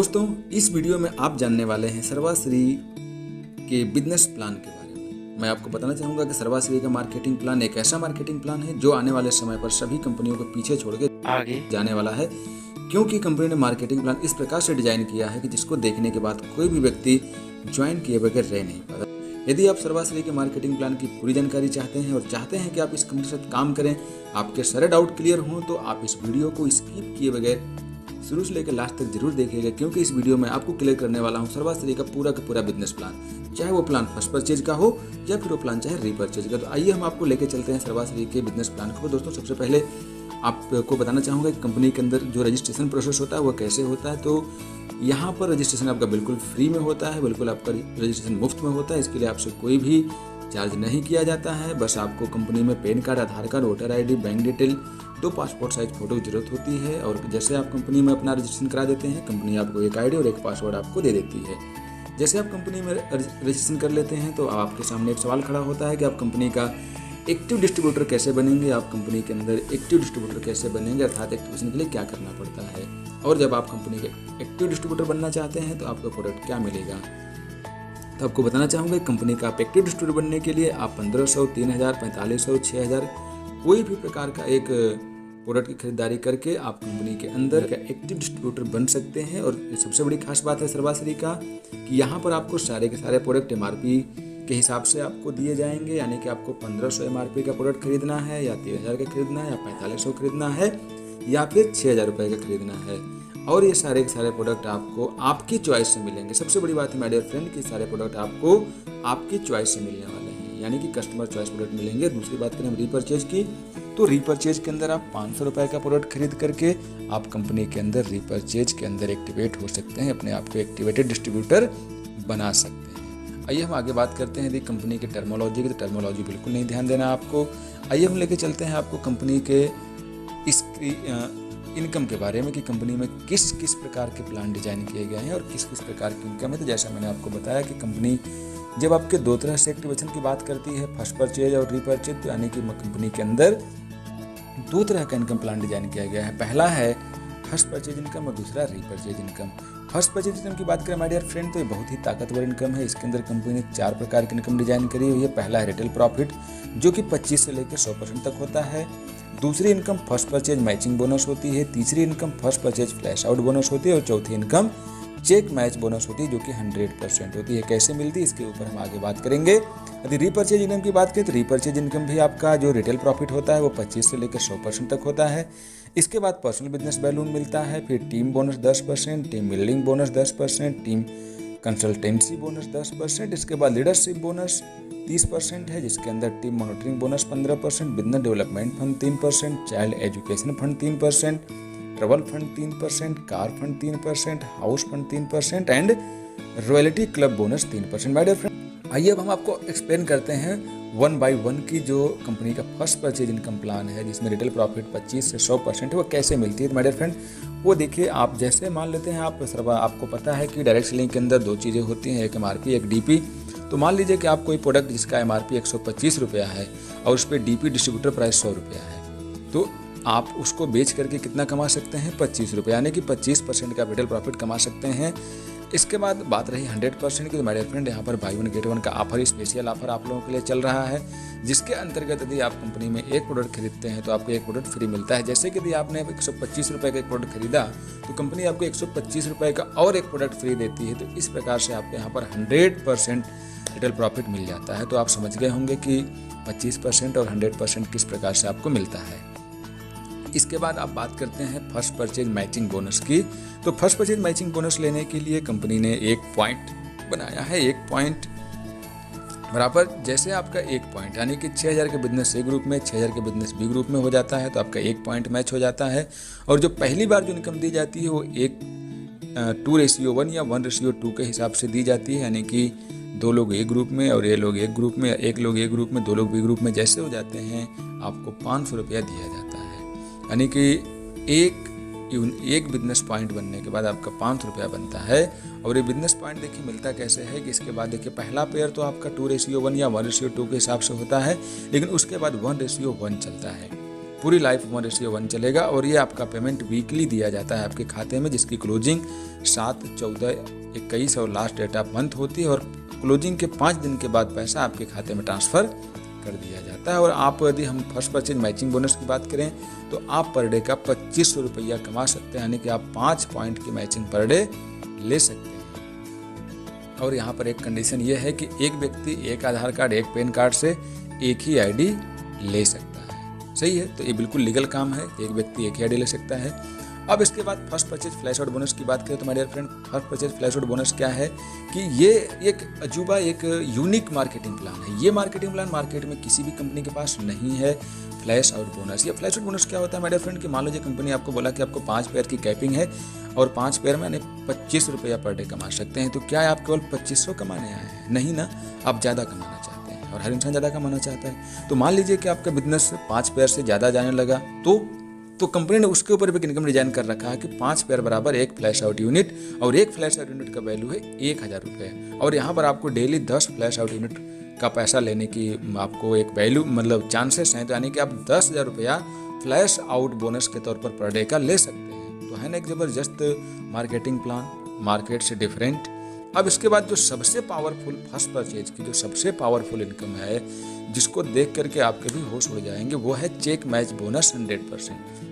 दोस्तों, इस वीडियो में आप जानने वाले हैं सर्वाश्री के बिजनेस प्लान के बारे में। मैं आपको बताना चाहूँगा कि सर्वाश्री का मार्केटिंग प्लान एक ऐसा मार्केटिंग प्लान है जो आने वाले समय पर सभी कंपनियों को पीछे छोड़ के आगे जाने वाला है, क्योंकि कंपनी ने मार्केटिंग प्लान इस प्रकार से डिजाइन किया है कि जिसको देखने के बाद कोई भी व्यक्ति ज्वाइन किए बगैर रह नहीं पाता। यदि आप सर्वाश्री के मार्केटिंग प्लान की पूरी जानकारी चाहते हैं और चाहते हैं कि आप इस कंपनी के साथ काम करें, आपके सारे डाउट क्लियर हों, तो आप इस वीडियो को स्किप किए बगैर शुरू से लेकर लास्ट तक जरूर देखिएगा, क्योंकि इस वीडियो में आपको क्लियर करने वाला हूं सर्वाश्री का पूरा बिजनेस प्लान, चाहे वो प्लान फर्स्ट परचेज का हो या फिर वो प्लान चाहे रीपरचेज का। तो आइए हम आपको लेके चलते हैं सर्वाश्री के बिजनेस प्लान को। दोस्तों, सबसे पहले आपको बताना चाहूँगा कि कंपनी के अंदर जो रजिस्ट्रेशन प्रोसेस होता है वो कैसे होता है। तो यहाँ पर रजिस्ट्रेशन आपका बिल्कुल फ्री में होता है, बिल्कुल आपका रजिस्ट्रेशन मुफ्त में होता है। इसके लिए आपसे कोई भी चार्ज नहीं किया जाता है। बस आपको कंपनी में PAN card, Aadhaar card, voter ID, bank detail, 2 passport size photo की जरूरत होती है। और जैसे आप कंपनी में अपना रजिस्ट्रेशन करा देते हैं, कंपनी आपको एक ID और एक पासवर्ड आपको दे देती है। जैसे आप कंपनी में रजिस्ट्रेशन कर लेते हैं तो आपके सामने एक सवाल खड़ा होता है कि आप कंपनी का एक्टिव डिस्ट्रीब्यूटर कैसे बनेंगे, आप कंपनी के अंदर एक्टिव डिस्ट्रीब्यूटर कैसे बनेंगे, अर्थात एक्टिवेशन के लिए क्या करना पड़ता है, और जब आप कंपनी के एक्टिव डिस्ट्रीब्यूटर बनना चाहते हैं तो आपको प्रोडक्ट क्या मिलेगा। तो आपको बताना चाहूँगा कंपनी का आप एक्टिव डिस्ट्रीब्यूटर बनने के लिए आप 1500, 3000, 4500, 6000 कोई भी प्रकार का एक प्रोडक्ट की खरीदारी करके आप कंपनी के अंदर का एक्टिव डिस्ट्रीब्यूटर बन सकते हैं। और सबसे बड़ी खास बात है सर्वाश्री का कि यहाँ पर आपको सारे के सारे प्रोडक्ट MRP के हिसाब से आपको दिए जाएंगे, यानी कि आपको 1500 MRP का प्रोडक्ट खरीदना है या 3000 का खरीदना है या 4500 खरीदना है या फिर 6000 रुपये का खरीदना है। और ये सारे के सारे प्रोडक्ट आपको आपकी चॉइस से मिलेंगे। सबसे बड़ी बात है माय डियर फ्रेंड कि सारे प्रोडक्ट आपको आपकी चॉइस से मिलने वाले हैं, यानी कि कस्टमर चॉइस प्रोडक्ट मिलेंगे। दूसरी बात करें हम रीपरचेज की, तो रीपरचेज के अंदर आप 500 रुपये का प्रोडक्ट खरीद करके आप कंपनी के अंदर रीपरचेज के अंदर एक्टिवेट हो सकते हैं, अपने आप को एक्टिवेटेड डिस्ट्रीब्यूटर बना सकते हैं। आइए हम आगे बात करते हैं यदि कंपनी के टर्मोलॉजी की, तो टर्मोलॉजी बिल्कुल नहीं ध्यान देना आपको। आइए हम लेके चलते हैं आपको कंपनी के इस इनकम के बारे में कि कंपनी में किस किस प्रकार के प्लान डिजाइन किए गए हैं और किस किस प्रकार की इनकम है। तो जैसा मैंने आपको बताया कि कंपनी जब आपके 2 तरह से एक्टिवेशन की बात करती है, फर्स्ट परचेज और रीपरचेज, तो यानी कि कंपनी के अंदर 2 तरह का इनकम प्लान डिजाइन किया गया है। पहला है फर्स्ट परचेज इनकम और दूसरा repurchase income. First purchase income की बात करें माय डियर फ्रेंड, तो ये बहुत ही ताकतवर इनकम है। इसके अंदर कंपनी ने 4 प्रकार की इनकम डिजाइन करी हुई है। पहला है रिटेल प्रॉफिट, जो कि 25 से लेकर 100% तक होता है। दूसरी income first purchase matching bonus होती है। तीसरी income first purchase flash out bonus होती है। और चौथी इनकम चेक मैच बोनस होती है, जो कि 100% होती है। कैसे मिलती है इसके ऊपर हम आगे बात करेंगे। यदि रीपरचेज इनकम की बात करें तो रीपरचेज इनकम भी आपका जो रिटेल प्रॉफिट होता है वो 25 से लेकर 100% तक होता है। इसके बाद पर्सनल बिजनेस बैलून मिलता है, फिर team bonus 10%, team building bonus 10%, team consultancy bonus 10%। इसके बाद लीडरशिप बोनस 30% है, जिसके अंदर team monitoring bonus 15%, business development fund 3%, child education fund 3%, travel fund 3%, car fund 3%, house fund 3% and royalty club bonus 3%। My dear friend, आइए अब हम आपको explain करते हैं 1 by 1 की जो कंपनी का फर्स्ट परचेज इनकम प्लान है, जिसमें रिटेल प्रॉफिट 25 से 100% है, वो कैसे मिलती है। माय डियर फ्रेंड, वो देखिए, आप जैसे मान लेते हैं आपको पता है कि डायरेक्ट सेलिंग के अंदर 2 चीज़ें होती हैं, एक MRP एक DP। तो मान लीजिए कि आप कोई प्रोडक्ट जिसका MRP 125 रुपया है और उस पर DP डिस्ट्रीब्यूटर प्राइस 100 रुपया है, तो आप उसको बेच करके कितना कमा सकते हैं, 25 रुपये, यानी कि 25% का रिटेल प्रॉफिट कमा सकते हैं। इसके बाद बात रही 100% की, तो माय डियर फ्रेंड यहाँ पर बाय 1 गेट 1 का ऑफर, स्पेशल ऑफर आप लोगों के लिए चल रहा है, जिसके अंतर्गत यदि आप कंपनी में एक प्रोडक्ट खरीदते हैं तो आपको एक प्रोडक्ट फ्री मिलता है। जैसे कि यदि आपने 125 रुपये का एक प्रोडक्ट खरीदा तो कंपनी आपको 125 रुपये का और एक प्रोडक्ट फ्री देती है। तो इस प्रकार से आपको यहाँ पर 100% रिटेल प्रॉफिट मिल जाता है। तो आप समझ गए होंगे कि 25% और 100% किस प्रकार से आपको मिलता है। इसके बाद आप बात करते हैं फर्स्ट परचेज मैचिंग बोनस की। तो फर्स्ट परचेज मैचिंग बोनस लेने के लिए कंपनी ने एक पॉइंट बनाया है। एक पॉइंट बराबर जैसे आपका एक पॉइंट, यानी कि 6000 के बिजनेस A ग्रुप में, 6000 के बिजनेस B ग्रुप में हो जाता है, तो आपका एक पॉइंट मैच हो जाता है। और जो पहली बार जो इनकम दी जाती है वो 2:1 या 1:2 के हिसाब से दी जाती है, यानी कि 2 लोग A ग्रुप में और 1 लोग A ग्रुप में, 1 लोग A ग्रुप में, 2 लोग B ग्रुप में जैसे हो जाते हैं, आपको 500 रुपया दिया जाता है। यानी कि एक बिजनेस पॉइंट बनने के बाद आपका 500 रुपया बनता है। और ये बिजनेस पॉइंट देखिए मिलता कैसे है कि इसके बाद देखिए पहला पेयर तो आपका 2:1 या 1:2 के हिसाब से होता है, लेकिन उसके बाद 1:1 चलता है। पूरी लाइफ 1:1 चलेगा और ये आपका पेमेंट वीकली दिया जाता है आपके खाते में, जिसकी क्लोजिंग 7, 14, 21 और लास्ट डेट ऑफ मंथ होती है और क्लोजिंग के 5 दिन के बाद पैसा आपके खाते में ट्रांसफ़र कर दिया जाता है। और आप यदि हम फर्स्ट परचेज मैचिंग बोनस की बात करें तो आप पर डे का 2500 रुपया कमा सकते हैं, यानी कि आप 5 पॉइंट की मैचिंग पर डे ले सकते हैं। और यहाँ पर एक कंडीशन ये है कि एक व्यक्ति एक आधार कार्ड, एक पैन कार्ड से एक ही आईडी ले सकता है। सही है, तो ये बिल्कुल लीगल काम है, एक व्यक्ति एक ही आईडी ले सकता है। अब इसके बाद first purchase flash out bonus की बात करें तो my dear friend, first purchase flash out bonus क्या है कि ये एक अजूबा, एक यूनिक मार्केटिंग प्लान है। ये मार्केटिंग प्लान मार्केट में किसी भी कंपनी के पास नहीं है। फ्लैश आउट बोनस, ये फ्लैश आउट बोनस क्या होता है माय डियर फ्रेंड कि मान लीजिए कंपनी आपको बोला कि आपको 5 पेयर की कैपिंग है और 5 पेयर में 25 रुपया पर डे कमा सकते हैं। तो क्या आप केवल 2500 कमाने आए हैं? नहीं ना, आप ज़्यादा कमाना चाहते हैं और हर इंसान ज़्यादा कमाना चाहता है। तो मान लीजिए कि आपका बिजनेस 5 पेयर से ज़्यादा जाने लगा तो कंपनी ने उसके ऊपर भी इनकम डिजाइन कर रखा है कि 5 पेयर बराबर एक फ्लैश आउट यूनिट, और एक फ्लैश आउट यूनिट का वैल्यू है 1000 रुपये। और यहाँ पर आपको डेली 10 फ्लैश आउट यूनिट का पैसा लेने की आपको एक वैल्यू मतलब चांसेस हैं, तो यानी कि आप 10,000 रुपया फ्लैश आउट बोनस के तौर पर डे का ले सकते हैं। तो है ना एक ज़बरदस्त मार्केटिंग प्लान, मार्केट से डिफरेंट। अब इसके बाद जो सबसे पावरफुल फर्स्ट परचेज की जो सबसे पावरफुल इनकम है, जिसको देख करके आपके भी होश उड़ जाएंगे, वो है चेक मैच बोनस 100%।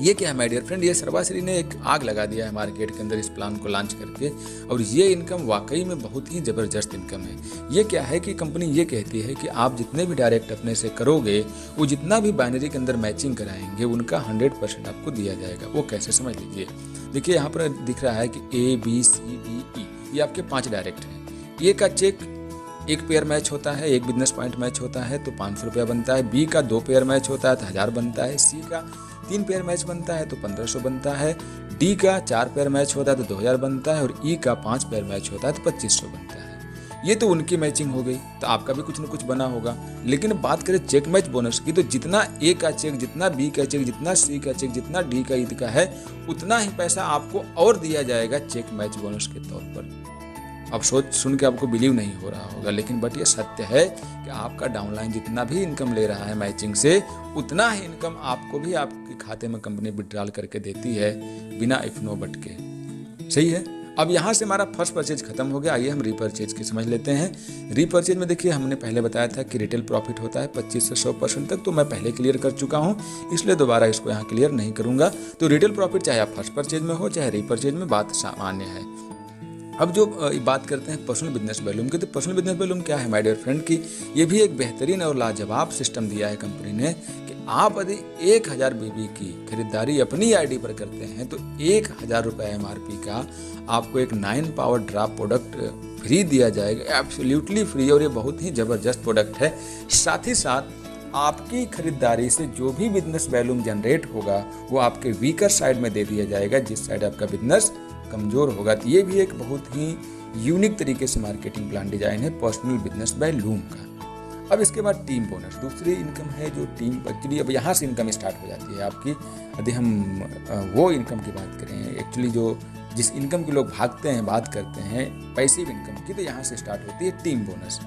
ये क्या है माय डियर फ्रेंड, ये सर्वाश्री ने एक आग लगा दिया है मार्केट के अंदर इस प्लान को लॉन्च करके, और ये इनकम वाकई में बहुत ही ज़बरदस्त इनकम है। ये क्या है कि कंपनी ये कहती है कि आप जितने भी डायरेक्ट अपने से करोगे, वो जितना भी बाइनरी के अंदर मैचिंग कराएंगे उनका 100% आपको दिया जाएगा। वो कैसे, समझ लीजिए। देखिए यहाँ पर दिख रहा है कि ABCDE ये आपके 5 डायरेक्ट हैं। ए का चेक एक पेयर मैच होता है, एक बिजनेस पॉइंट मैच होता है तो 500 रुपया बनता है। बी का 2 पेयर मैच होता है तो 1000 बनता है। सी का 3 पेयर मैच बनता है तो 1500 बनता है। डी का 4 पेयर मैच होता है तो 2000 बनता है। और ई का 5 पेयर मैच होता है तो 2500 बनता है। ये तो उनकी मैचिंग हो गई, तो आपका भी कुछ ना कुछ बना होगा। लेकिन बात करें चेक मैच बोनस की, तो जितना ए का चेक, जितना बी का चेक, जितना सी का चेक, जितना डी का, ई का है, उतना ही पैसा आपको और दिया जाएगा चेक मैच बोनस के तौर पर। अब सोच सुन के आपको बिलीव नहीं हो रहा होगा, लेकिन बट ये सत्य है कि आपका डाउनलाइन जितना भी इनकम ले रहा है मैचिंग से, उतना ही इनकम आपको भी आपके खाते में कंपनी विड्रॉल करके देती है, बिना इफ नो बट के। सही है। अब यहाँ से हमारा फर्स्ट परचेज खत्म हो गया। आइए हम रीपरचेज की समझ लेते हैं। रीपरचेज में देखिए, हमने पहले बताया था कि रिटेल प्रॉफिट होता है 25 से 100% तक, तो मैं पहले क्लियर कर चुका हूँ, इसलिए दोबारा इसको यहाँ क्लियर नहीं करूँगा। तो रिटेल प्रॉफिट चाहे आप फर्स्ट परचेज में हो चाहे रीपरचेज में, बात सामान्य है। अब जो बात करते हैं पर्सनल बिजनेस वॉल्यूम की, तो पर्सनल बिजनेस वॉल्यूम क्या है माय डियर फ्रेंड की, ये भी एक बेहतरीन और लाजवाब सिस्टम दिया है कंपनी ने कि आप यदि 1000 BB की खरीदारी अपनी आईडी पर करते हैं तो 1000 रुपये MRP का आपको एक 9 पावर ड्रॉप प्रोडक्ट फ्री दिया जाएगा, एब्सोल्युटली फ्री। और ये बहुत ही ज़बरदस्त प्रोडक्ट है। साथ ही साथ आपकी खरीदारी से जो भी बिजनेस वॉल्यूम जनरेट होगा वो आपके वीकर साइड में दे दिया जाएगा, जिस साइड आपका बिजनेस कमज़ोर होगा। तो ये भी एक बहुत ही यूनिक तरीके से मार्केटिंग प्लान डिजाइन है पर्सनल बिजनेस वॉल्यूम का। अब इसके बाद टीम बोनस, दूसरी इनकम है जो टीम, एक्चुअली अब यहाँ से इनकम स्टार्ट हो जाती है आपकी। यदि हम वो इनकम की बात करें, एक्चुअली जो जिस इनकम के लोग भागते हैं, बात करते हैं पैसिव इनकम की, तो यहाँ से स्टार्ट होती है टीम बोनस।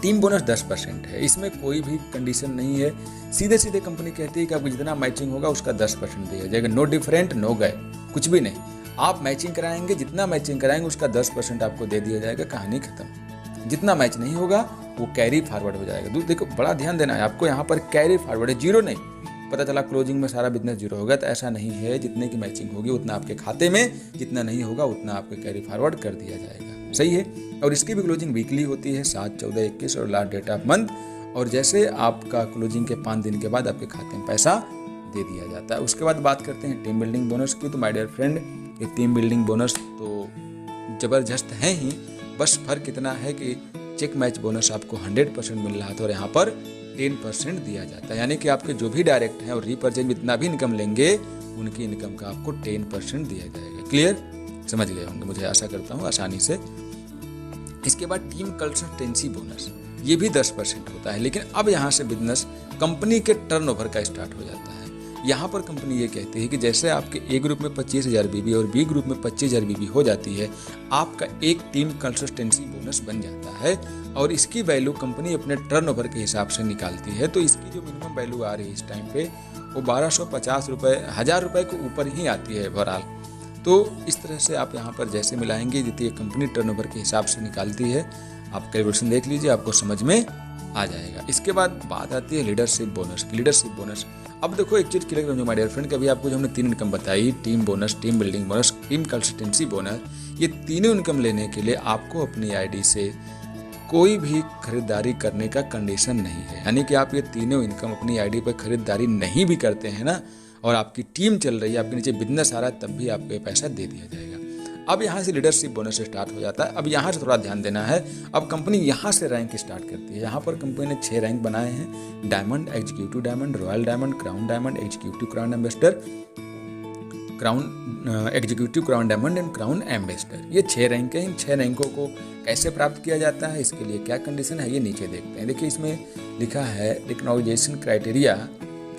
टीम बोनस 10% है, इसमें कोई भी कंडीशन नहीं है। सीधे सीधे कंपनी कहती है कि आपको जितना मैचिंग होगा उसका 10% दिया जाएगा। नो डिफरेंट, नो गए, कुछ भी नहीं। आप मैचिंग कराएंगे, जितना मैचिंग कराएंगे उसका 10% आपको दे दिया जाएगा, कहानी खत्म। जितना मैच नहीं होगा वो कैरी फॉरवर्ड हो जाएगा। देखो बड़ा ध्यान देना है आपको, यहाँ पर कैरी फॉरवर्ड है, जीरो नहीं। पता चला क्लोजिंग में सारा बिजनेस जीरो होगा, तो ऐसा नहीं है। जितने की मैचिंग होगी उतना आपके खाते में, जितना नहीं होगा उतना आपको कैरी फॉरवर्ड कर दिया जाएगा। सही है। और इसकी भी क्लोजिंग वीकली होती है, 7, 14, 21 और लास्ट डेट ऑफ मंथ। और जैसे आपका क्लोजिंग के 5 दिन के बाद आपके खाते में पैसा दे दिया जाता है। उसके बाद बात करते हैं टीम बिल्डिंग बोनस की। तो माय डियर फ्रेंड, ये टीम बिल्डिंग बोनस तो ज़बरदस्त है ही, बस फर्क इतना है कि चेक मैच बोनस आपको 100% मिल रहा था और यहाँ पर 10% दिया जाता है। यानी कि आपके जो भी डायरेक्ट हैं और रीपरचेज में इतना भी इनकम लेंगे, उनकी इनकम का आपको 10% दिया जाएगा। क्लियर, समझ गए होंगे, मुझे आशा करता हूँ आसानी से। इसके बाद टीम कंसल्टेंसी बोनस, ये भी 10% होता है। लेकिन अब यहाँ से बिजनेस कंपनी के टर्नओवर का स्टार्ट हो जाता है। यहाँ पर कंपनी ये कहती है कि जैसे आपके ए ग्रुप में 25,000 बीबी और बी ग्रुप में 25,000 बीबी हो जाती है, आपका एक टीम कंसिस्टेंसी बोनस बन जाता है और इसकी वैल्यू कंपनी अपने टर्नओवर के हिसाब से निकालती है। तो इसकी जो मिनिमम वैल्यू आ रही है इस टाइम पे वो 1250 रुपये, 1000 रुपये के ऊपर ही आती है ओवरऑल। तो इस तरह से आप यहाँ पर जैसे मिलाएंगे जितनी कंपनी टर्नओवर के हिसाब से निकालती है, आप कैलकुलेशन देख लीजिए, आपको समझ में आ जाएगा। इसके बाद बात आती है लीडरशिप बोनस की। लीडरशिप बोनस, अब देखो एक चीज़ क्लियर करूँगा माय डियर फ्रेंड, कभी आपको जो हमने 3 इनकम बताई, team bonus, team building bonus, team consistency bonus, ये तीनों इनकम लेने के लिए आपको अपनी आईडी से कोई भी खरीदारी करने का कंडीशन नहीं है। यानी कि आप ये तीनों इनकम अपनी आईडी पर खरीदारी नहीं भी करते हैं ना, और आपकी टीम चल रही है, आपके नीचे बिजनेस आ रहा है, तब भी आपको ये पैसा दे दिया जाएगा। अब यहाँ से लीडरशिप बोनस स्टार्ट हो जाता है। अब यहाँ से थोड़ा ध्यान देना है। अब कंपनी यहाँ से रैंक स्टार्ट करती है। यहाँ पर कंपनी ने 6 रैंक बनाए हैं: diamond, executive diamond, royal diamond, crown diamond, executive crown ambassador, executive crown diamond and crown ambassador. ये 6 रैंक हैं। इन 6 रैंकों को कैसे प्राप्त किया जाता है, इसके लिए क्या कंडीशन है, ये नीचे देखते हैं। देखिए इसमें लिखा है रिकॉग्निशन क्राइटेरिया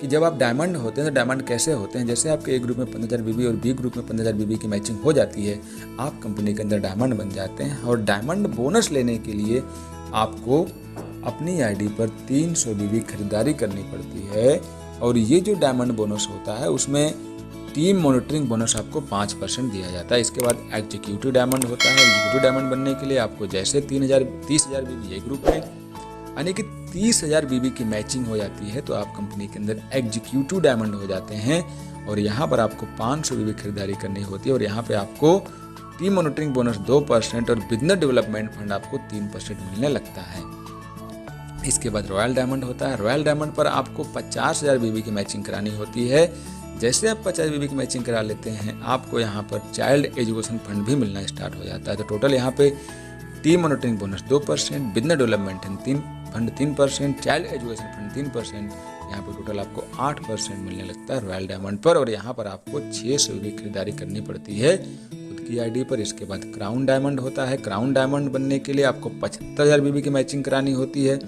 कि जब आप डायमंड होते हैं तो डायमंड कैसे होते हैं। जैसे आपके ए ग्रुप में 15,000 बीबी और बी ग्रुप में 15,000 बीबी की मैचिंग हो जाती है, आप कंपनी के अंदर डायमंड बन जाते हैं। और डायमंड बोनस लेने के लिए आपको अपनी आईडी पर 300 बीबी खरीदारी करनी पड़ती है। और ये जो डायमंड बोनस होता है उसमें टीम मॉनिटरिंग बोनस आपको 5% दिया जाता है। इसके बाद एग्जीक्यूटिव डायमंड होता है। एग्जीक्यूटिव डायमंड बनने के लिए आपको जैसे 30,000 बीबी ए ग्रुप में, यानी कि 30,000 बीबी की मैचिंग हो जाती है, तो आप कंपनी के अंदर एग्जीक्यूटिव डायमंड हो जाते हैं। और यहाँ पर आपको 500 बीबी खरीदारी करनी होती है। और यहाँ पे आपको टीम मॉनिटरिंग बोनस 2% और बिजनेस डेवलपमेंट फंड आपको 3% मिलने लगता है। इसके बाद रॉयल डायमंड होता है। रॉयल डायमंड पर आपको 50,000 बीबी की मैचिंग करानी होती है। जैसे आप 50 बीबी की मैचिंग करा लेते हैं, आपको यहाँ पर चाइल्ड एजुकेशन फंड भी मिलना स्टार्ट हो जाता है। तो टोटल यहाँ पे team monitoring bonus 2%, business development fund 3%, child education fund 3%, यहाँ पे टोटल आपको 8% मिलने लगता है रॉयल डायमंड पर। और यहाँ पर आपको 600 बीबी खरीदारी करनी पड़ती है खुद की आईडी पर। इसके बाद क्राउन डायमंड होता है। क्राउन डायमंड बनने के लिए आपको 75,000 बीबी की मैचिंग करानी होती है।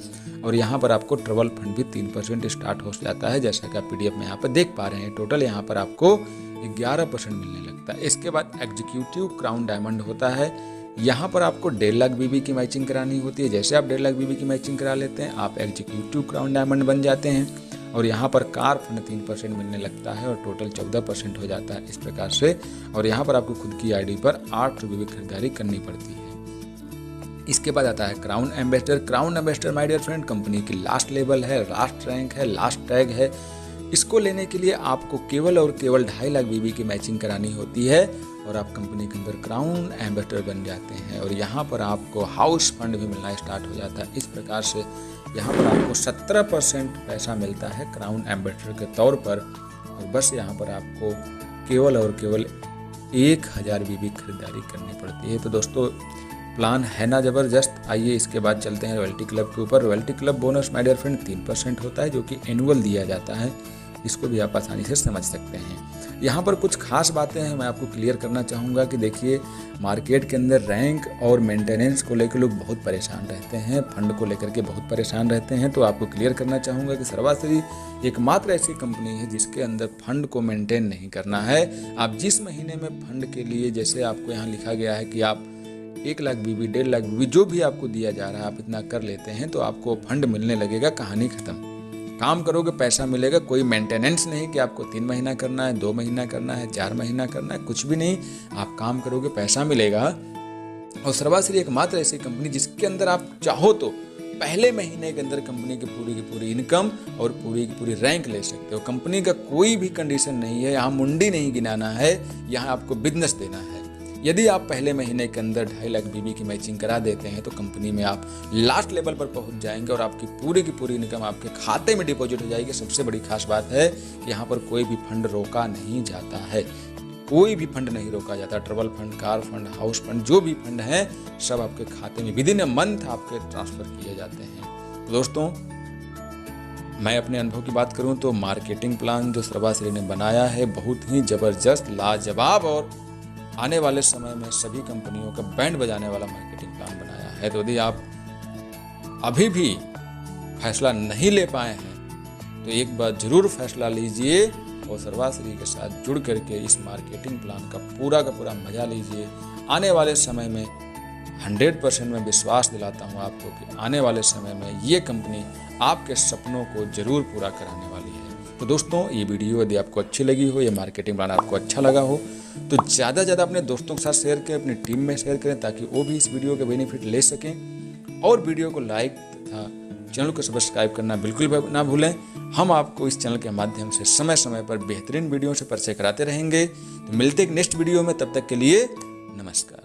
और यहाँ पर आपको ट्रबल फंड भी 3% स्टार्ट हो जाता है, जैसा कि आप PDF में यहाँ पर देख पा रहे हैं। टोटल यहाँ पर आपको 11% मिलने लगता है। इसके बाद एग्जीक्यूटिव क्राउन डायमंड होता है। यहाँ पर आपको 1.5 लाख बीबी की मैचिंग करानी होती है। जैसे आप 1.5 लाख बीबी की मैचिंग करा लेते हैं, आप एग्जीक्यूटिव क्राउन डायमंड बन जाते हैं। और यहाँ पर कार फंड 3% मिलने लगता है और टोटल 14% हो जाता है इस प्रकार से। और यहाँ पर आपको खुद की आईडी पर 800 बीबी खरीदारी करनी पड़ती है। इसके बाद आता है crown ambassador. Crown ambassador my dear friend company की लास्ट लेवल है, लास्ट रैंक है, लास्ट टैग है। इसको लेने के लिए आपको केवल और केवल 2.5 लाख बीबी की मैचिंग करानी होती है और आप कंपनी के अंदर क्राउन एम्बेसडर बन जाते हैं। और यहाँ पर आपको हाउस फंड भी मिलना स्टार्ट हो जाता है। इस प्रकार से यहाँ पर आपको 17% पैसा मिलता है क्राउन एम्बेसडर के तौर पर। और बस यहाँ पर आपको केवल और केवल 1000 बीबी खरीदारी करनी पड़ती है। तो दोस्तों प्लान है ना ज़बरदस्त। आइए इसके बाद चलते हैं रॉयल्टी क्लब के ऊपर। Royalty club bonus my dear friend 3% होता है, जो कि एनुअल दिया जाता है। इसको भी आप आसानी से समझ सकते हैं। यहाँ पर कुछ खास बातें हैं, मैं आपको क्लियर करना चाहूँगा कि देखिए मार्केट के अंदर रैंक और मेंटेनेंस को लेकर लोग बहुत परेशान रहते हैं, फंड को लेकर के बहुत परेशान रहते हैं। तो आपको क्लियर करना चाहूँगा कि सर्वाश्री एकमात्र ऐसी कंपनी है जिसके अंदर फंड को मेंटेन नहीं करना है। आप जिस महीने में फंड के लिए, जैसे आपको यहाँ लिखा गया है कि आप 1 लाख बीबी, 1.5 लाख बीबी जो भी आपको दिया जा रहा है, आप इतना कर लेते हैं तो आपको फंड मिलने लगेगा। कहानी खत्म। काम करोगे पैसा मिलेगा। कोई मेंटेनेंस नहीं कि आपको 3 महीना करना है, 2 महीना करना है, 4 महीना करना है, कुछ भी नहीं। आप काम करोगे पैसा मिलेगा। और सर्वाश्री एकमात्र ऐसी कंपनी जिसके अंदर आप चाहो तो पहले महीने के अंदर कंपनी की पूरी इनकम और पूरी की पूरी रैंक ले सकते हो। कंपनी का कोई भी कंडीशन नहीं है, यहाँ मुंडी नहीं गिनाना है, यहाँ आपको बिजनेस देना है। यदि आप पहले महीने के अंदर 2.5 लाख बीबी की मैचिंग करा देते हैं तो कंपनी में आप लास्ट लेवल पर पहुंच जाएंगे और आपकी पूरी की पूरी इनकम आपके खाते में डिपॉजिट हो जाएगी। सबसे बड़ी खास बात है कि यहाँ पर कोई भी फंड रोका नहीं जाता है, कोई भी फंड नहीं रोका जाता। Trouble fund, car fund, house fund, जो भी फंड है सब आपके खाते में विदिन अ मंथ आपके ट्रांसफर किए जाते हैं। दोस्तों मैं अपने अनुभव की बात करूँ तो मार्केटिंग प्लान जो सर्वाश्री ने बनाया है बहुत ही ज़बरदस्त, लाजवाब और आने वाले समय में सभी कंपनियों का बैंड बजाने वाला मार्केटिंग प्लान बनाया है। तो यदि आप अभी भी फैसला नहीं ले पाए हैं तो एक बार ज़रूर फैसला लीजिए और सर्वाश्री के साथ जुड़ करके इस मार्केटिंग प्लान का पूरा मजा लीजिए। आने वाले समय में 100% मैं विश्वास दिलाता हूँ आपको कि आने वाले समय में ये कंपनी आपके सपनों को जरूर पूरा कराने वाली है। तो दोस्तों, ये वीडियो यदि आपको अच्छी लगी हो, ये मार्केटिंग प्लान आपको अच्छा लगा हो, तो ज़्यादा से ज़्यादा अपने दोस्तों के साथ शेयर करें, अपनी टीम में शेयर करें, ताकि वो भी इस वीडियो के बेनिफिट ले सकें। और वीडियो को लाइक तथा चैनल को सब्सक्राइब करना बिल्कुल ना भूलें। हम आपको इस चैनल के माध्यम से समय समय पर बेहतरीन वीडियो से परिचय कराते रहेंगे। तो मिलते हैं नेक्स्ट वीडियो में, तब तक के लिए नमस्कार।